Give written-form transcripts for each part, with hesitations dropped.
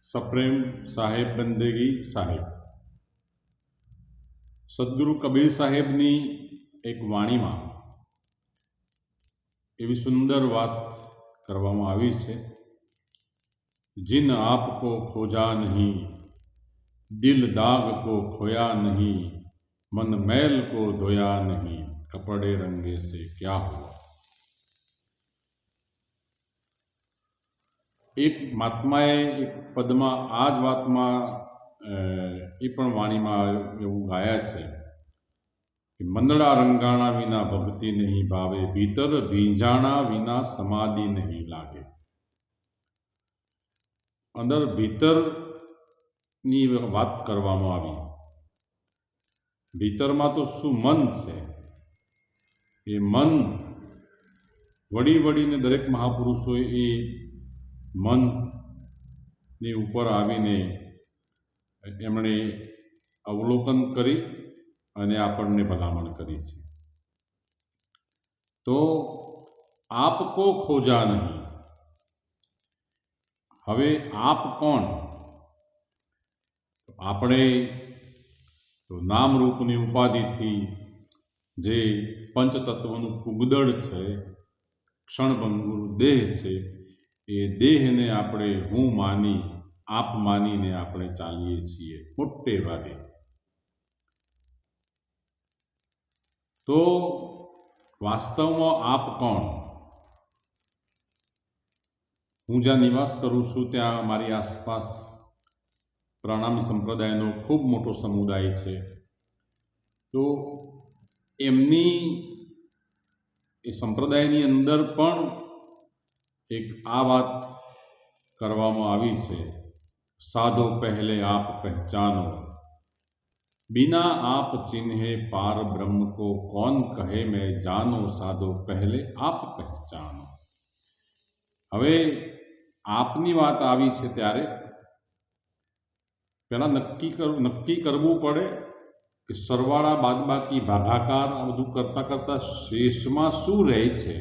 સપ્રેમ સાહેબ બંદેગી સાહેબ સદગુરુ કબીર સાહેબની એક વાણીમાં એવી સુંદર વાત કરવામાં આવી છે। जिन आपको खोजा नहीं, दिल दाग को खोया नहीं, मन मैल को धोया नहीं, कपड़े रंगे से क्या हुआ। एक महात्माए एक पदमा आज बात में वाणी में एवं गाया है कि मंदड़ा रंगाणा विना भक्ति नहीं भावे, भीतर भींजाणा विना समाधि नहीं लागे। अंदर भीतरनी बात करवामां आवी। भीतरमां तो शुं मन छे, ए मन वड़ी वड़ीने दरेक महापुरुषोए ए मननी उपर आवीने एमणे अवलोकन करी अने आपणने भलामण करी छे। तो आपको खोजा नहीं, हवे आप कोण? आपणे तो नाम रूपनी उपाधिथी जे पंचतत्वनुं पुगदड़ छे, क्षणभंगुर देह छे, ए देहने आपणे हूँ मानी आप मानीने आपणे चालीए छीए मोटे भागे। तो वास्तवमां आप कोण? हूँ ज्यां निवास करूँ छूँ त्यां मारी आसपास प्रणामी संप्रदायनो खूब मोटो समुदाय है। तो एमनी ए संप्रदायनी अंदर पण एक आ बात करवामां आवी छे, साधो पहले आप पहचानो, बिना आप चिन्हे पार ब्रह्म को कौन कहे मैं जानो, साधो पहले आप पहचानो। हवे आपनी बात आवी छे त्यारे पहला नक्की करवू पड़े कि सरवाड़ा बादबाकी भागाकार आ बधुं करता करता शेषमां शुं रहे छे।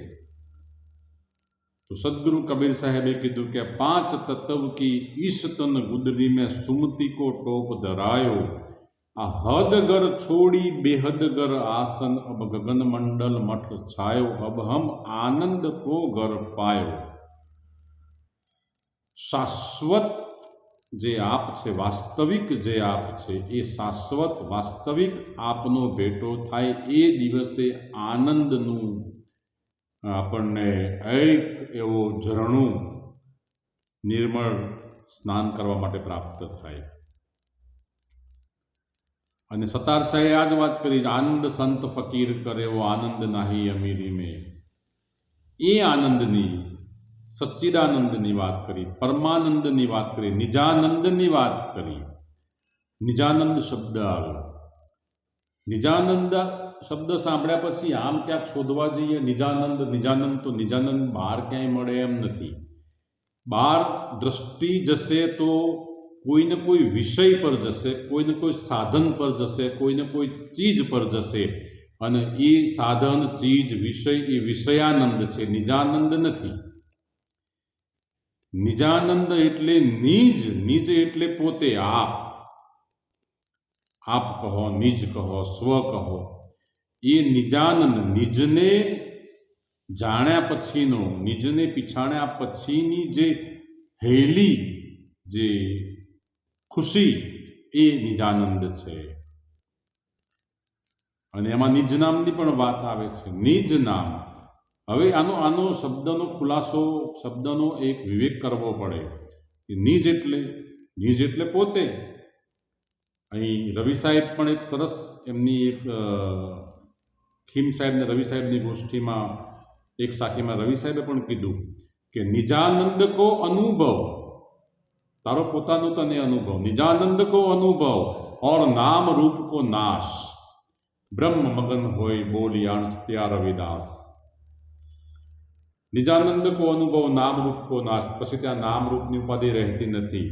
तो सदगुरु कबीर साहेबे कीधुं कि 5 तत्व की ईश तन गुदरी में सुमति को टोप धरायो, आ हदगर छोड़ी बेहदगर आसन, अब गगन मंडल मठ छायो, अब हम आनंद को घर पायो। शाश्वत जे आप छे, वास्तविक जे आप छे, ए शाश्वत वास्तविक आपनो भेटो थाय ए दिवसे आनंदनु आपणने एक एवो झरणु निर्मल स्नान करवा माटे प्राप्त थाय। अने सतार साहेबे आज बात करी, आनंद संत फकीर करे वो आनंद नाही अमीरी में। ए आनंदनी सच्चिदानंदनी बात करी, परमानंदनी बात करी, निजानंदनी बात करी। निजानंद शब्द आव्यो। निजानंद शब्द सांभळ्या पछी आम क्यांक शोधवा जईए निजानंद निजानंद, तो निजानंद बहार क्यांय मळे एम नथी। बहार दृष्टि जशे तो कोई ने कोई विषय पर जशे, कोई ने कोई साधन पर जशे, कोई ने कोई चीज पर जशे, अने ए साधन चीज विषय ए विषयानंद छे, निजानंद नथी। निजानंद एटले निज, निज एटले पोते आप। आप कहो, निज कहो, स्व कहो, ये निजानंद निजने जाण्या पछीनो, निजने पीछाण्या पछीनी जे हेली जे खुशी ए निजानंद छे। अने एमां निज नामनी पण वात आवे छे। निज नाम, हवे आनो शब्दनो खुलासो, शब्दनो एक विवेक करवो पड़े। निज एटले पोते। अहीं रवि साहेब पण एक सरस एमनी एक खीम साहेब ने रवि साहेब की गोष्ठी में एक साखी में रवि साहेबे पण कीधुं कि निजानंद को अनुभव, तारो पोतानो तने अनुभव, निजानंद को अनुभव और नाम रूप को नाश, ब्रह्म मगन होय बोली आणस्त्या रविदास। निजानंद को अनुभव, नाम रूप को नाश, पछी त्यां नाम रूपनी उपाधि रहती नथी।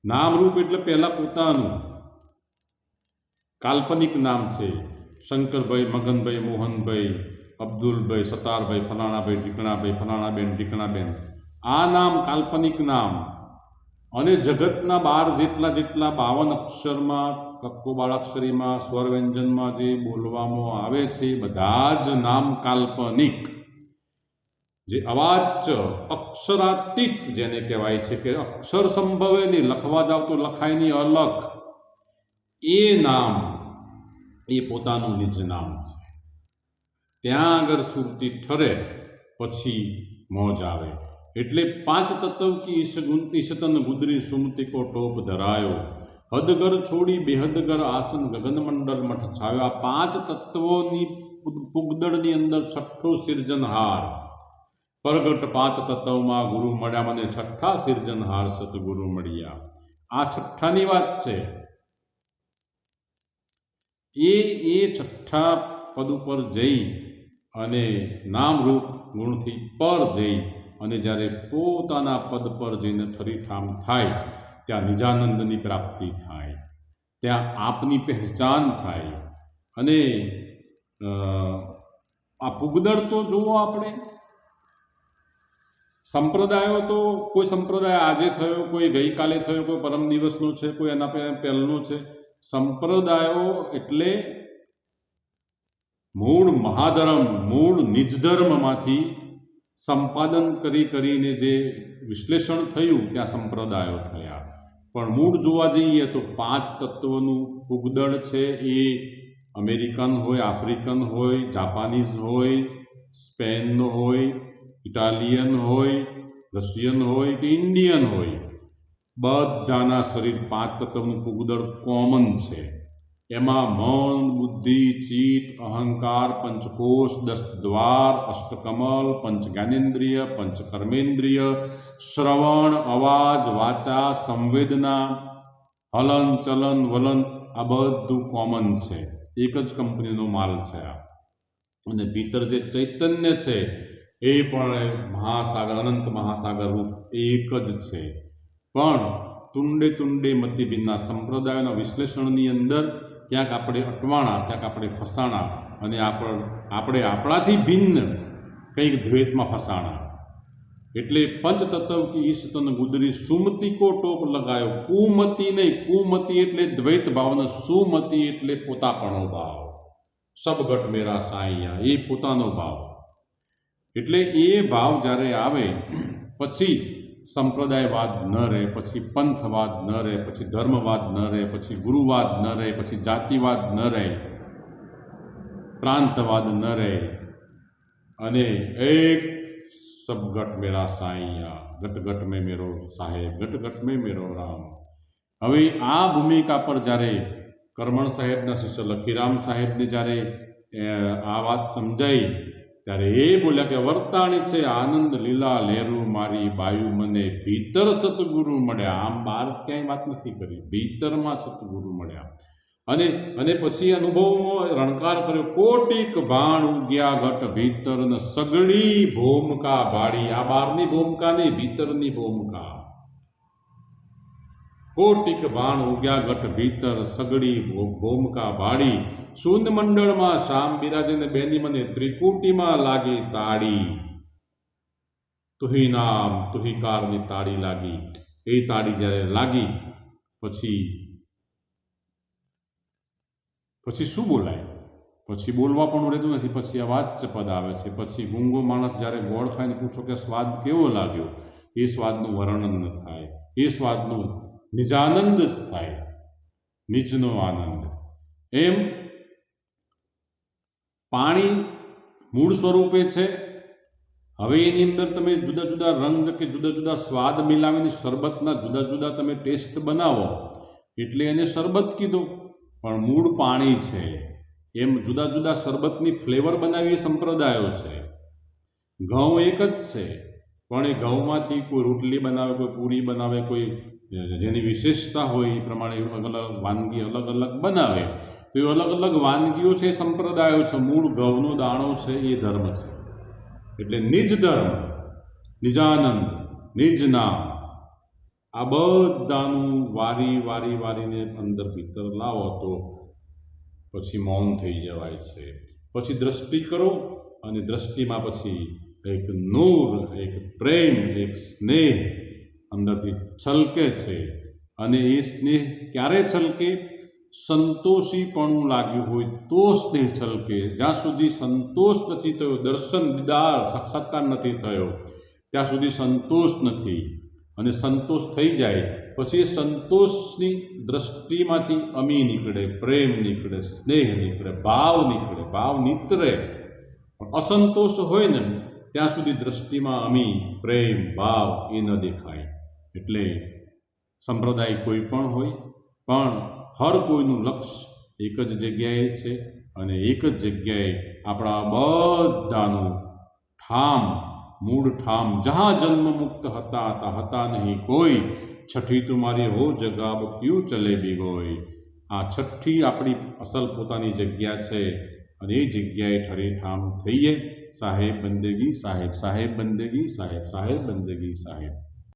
नाम रूप एटले पहेला पोतानुं काल्पनिक नाम छे, शंकरभाई, मगनभाई, मोहनभाई, अब्दुलभाई, सतारभाई, फलाणाभाई, ढीकणाभाई, फलाणाबेन, ढीकणाबेन। आ नाम काल्पनिक नाम અને જગતના 12 જેટલા 52 અક્ષરમાં કક્કો બાળાક્ષરીમાં સ્વર વ્યંજનમાં જે બોલવામાં આવે છે એ બધા જ નામ કાલ્પનિક. જે અવાચ્ય અક્ષરાતીત જેને કહેવાય છે કે અક્ષર સંભવે નહીં, લખવા જાવ તો લખાય નહીં, અલખ, એ નામ એ પોતાનું નિજ નામ છે. ત્યાં આગળ સુરતી ઠરે પછી મોજ આવે. એટલે 5 તત્વ કી ઈશતન ગુદરી સુમતિ કો ટોપ ધરાયો, હદગર છોડી બેહદગર આસન ગગનમંડળ મઠ છાયો. આ 5 તત્વોની પુગદળની અંદર છઠ્ઠો સિર્જનહાર પ્રગટ. 5 તત્વમાં ગુરુ મળ્યા, મને છઠ્ઠા સિર્જનહાર સતગુરુ મળ્યા. આ છઠ્ઠાની વાત છે. એ છઠ્ઠા પદ ઉપર જઈ અને નામરૂપ ગુણથી પર જઈ અને જ્યારે પોતાના પદ પર જઈને ઠરીઠામ થાય ત્યાં નિજાનંદની પ્રાપ્તિ થાય, ત્યાં આપની પહેચાન થાય. અને આ પુગદળ તો જુઓ આપણે, સંપ્રદાયો તો કોઈ સંપ્રદાય આજે થયો, કોઈ ગઈકાલે થયો, કોઈ પરમ દિવસનો છે, કોઈ એના પહેલનો છે. સંપ્રદાયો એટલે મૂળ મહાધર્મ, મૂળ નિજધર્મમાંથી સંપાદન કરીને જે વિશ્લેષણ થયું ત્યાં સંપ્રદાયો થયા. પણ મૂળ જોવા જઈએ તો 5 તત્વોનું પુગદળ છે. એ અમેરિકન હોય, આફ્રિકન હોય, જાપાનીઝ હોય, સ્પેનનો હોય, ઇટાલિયન હોય, રશિયન હોય કે ઇન્ડિયન હોય, બધાના શરીર 5 તત્વનું પુગદળ કોમન છે. એમાં મન, બુદ્ધિ, ચિત્ત, અહંકાર, પંચકોશ, 10 દ્વાર, અષ્ટકમલ, પંચ જ્ઞાનેન્દ્રિય, પંચ કર્મેન્દ્રિય, શ્રવણ, અવાજ, વાચા, સંવેદના, હલન, ચલન, વલન, આ બધું કોમન છે. એક જ કંપનીનો માલ છે આ. અને ભીતર જે ચૈતન્ય છે એ પણ મહાસાગર, અનંત મહાસાગર રૂપ એક જ છે. પણ તુંડે તુંડે મતિ ભિન્ના, સંપ્રદાયોના વિશ્લેષણની અંદર ક્યાંક આપણે અટવાણા, ક્યાંક આપણે ફસાણા, અને આપણે આપણાથી ભિન્ન કંઈક દ્વૈતમાં ફસાણા. એટલે પંચતત્વ કી ઈશતન ગુદરી સુમતિ કો ટોપ લગાયો. કુમતિ નહીં, કુમતિ એટલે દ્વૈત ભાવનો, સુમતિ એટલે પોતાપણો ભાવ. સબગટ મેરા સાઈયા, એ પોતાનો ભાવ. એટલે એ ભાવ જ્યારે આવે પછી સંપ્રદાયવાદ ન રહે, પછી પંથવાદ ન રહે, પછી ધર્મવાદ ન રહે, પછી ગુરુવાદ ન રહે, પછી જાતિવાદ ન રહે, પ્રાંતવાદ ન રહે, અને એક સબગટ મેરા સાઈયા, ગટ ગટ મેં મેરો સાહેબ, ગટ ગટ મેં મેરો રામ. હવે આ ભૂમિકા પર જ્યારે કરમણ સાહેબના શિષ્ય લખીરામ સાહેબને જ્યારે આ વાત સમજાઈ ત્યારે એ બોલ્યા કે વર્તાણી છે આનંદ લીલા લહેરું મારી બાયુ, મને ભીતર સતગુરુ મળ્યા. આમ બહાર ક્યાંય વાત નથી કરી, ભીતરમાં સતગુરુ મળ્યા. અને પછી અનુભવમાં રણકાર કર્યો, કોટિક બાણ ઉગ્યા ઘટ ભીતર ને સગડી ભૂમકા ભાડી. આ બહારની ભૂમકા નહીં, ભીતરની ભૂમકા. કોટિક બાણ ઉગ્યા ઘટ ભીતર સગડી ભૂમકા ભાડી, શૂન્ય મંડળમાં શામ બિરાજે ને બેની મને ત્રિકુટીમાં લાગી તાળી. તુહી નામ તુહીકારની તાળી લાગી. એ તાળી જ્યારે લાગી પછી શું બોલાય? પછી બોલવા પણ રહેતું નથી. પછી આ વાચ્ય પદ આવે છે. પછી ગુંગો માણસ જ્યારે ગોળ ખાઈને પૂછો કે સ્વાદ કેવો લાગ્યો, એ સ્વાદનું વર્ણન ન થાય, એ સ્વાદનું નિજાનંદ જ થાય, નિજનો આનંદ. એમ પાણી મૂળ સ્વરૂપે છે. હવે એની અંદર તમે જુદા જુદા રંગ કે જુદા જુદા સ્વાદ મિલાવીને શરબતના જુદા જુદા તમે ટેસ્ટ બનાવો એટલે એને શરબત કીધું, પણ મૂળ પાણી છે. એમ જુદા જુદા શરબતની ફ્લેવર બનાવી સંપ્રદાયો છે. ઘઉં એક જ છે, પણ એ ઘઉંમાંથી કોઈ રોટલી બનાવે, કોઈ પૂરી બનાવે, કોઈ જેની વિશેષતા હોય એ પ્રમાણે અલગ અલગ વાનગી અલગ અલગ બનાવે. તો એ અલગ અલગ વાનગીઓ છે, સંપ્રદાયો છે. મૂળ ઘઉંનો દાણો છે એ ધર્મ છે. એટલે નિજ ધર્મ, નિજાનંદ, નિજ નામ, આ બધાનું વારીને અંદર ભીતર લાવો તો પછી મૌન થઈ જવાય છે. પછી દ્રષ્ટિ કરો અને દ્રષ્ટિમાં પછી એક નૂર, એક પ્રેમ, એક સ્નેહ, અંદરથી છલકે છે અને એ સ્નેહ ક્યારે છલકે? સંતોષીપણું લાગ્યું હોય તો સ્નેહ છલકે. જ્યાં સુધી સંતોષ નથી થયો, દર્શન દીદાર સાક્ષાત્કાર નથી થયો, ત્યાં સુધી સંતોષ નથી. અને સંતોષ થઈ જાય પછી સંતોષની દ્રષ્ટિમાંથી અમી નીકળે, પ્રેમ નીકળે, સ્નેહ નીકળે, ભાવ નીકળે, ભાવ નીતરે. પણ અસંતોષ હોય ને ત્યાં સુધી દ્રષ્ટિમાં અમી, પ્રેમ, ભાવ એ ન દેખાય. એટલે સંપ્રદાય કોઈ પણ હોય, પણ હર કોઈનું લક્ષ્ય એક જ જગ્યાએ છે અને એક જ જગ્યાએ આપણા બધાનું ઠામ, મૂળ ઠામ, જहाँ જન્મ મુક્ત હતા નહીં કોઈ, છઠ્ઠી તુમારી હો જગા અબ ક્યું ચલે બિગોય. આ છઠ્ઠી આપણી અસલ પોતાની જગ્યા છે અને એ જગ્યાએ ઠરેઠામ થઈએ. સાહેબ બંદેગી, સાહેબ સાહેબ બંદેગી, સાહેબ સાહેબ બંદેગી, સાહેબ.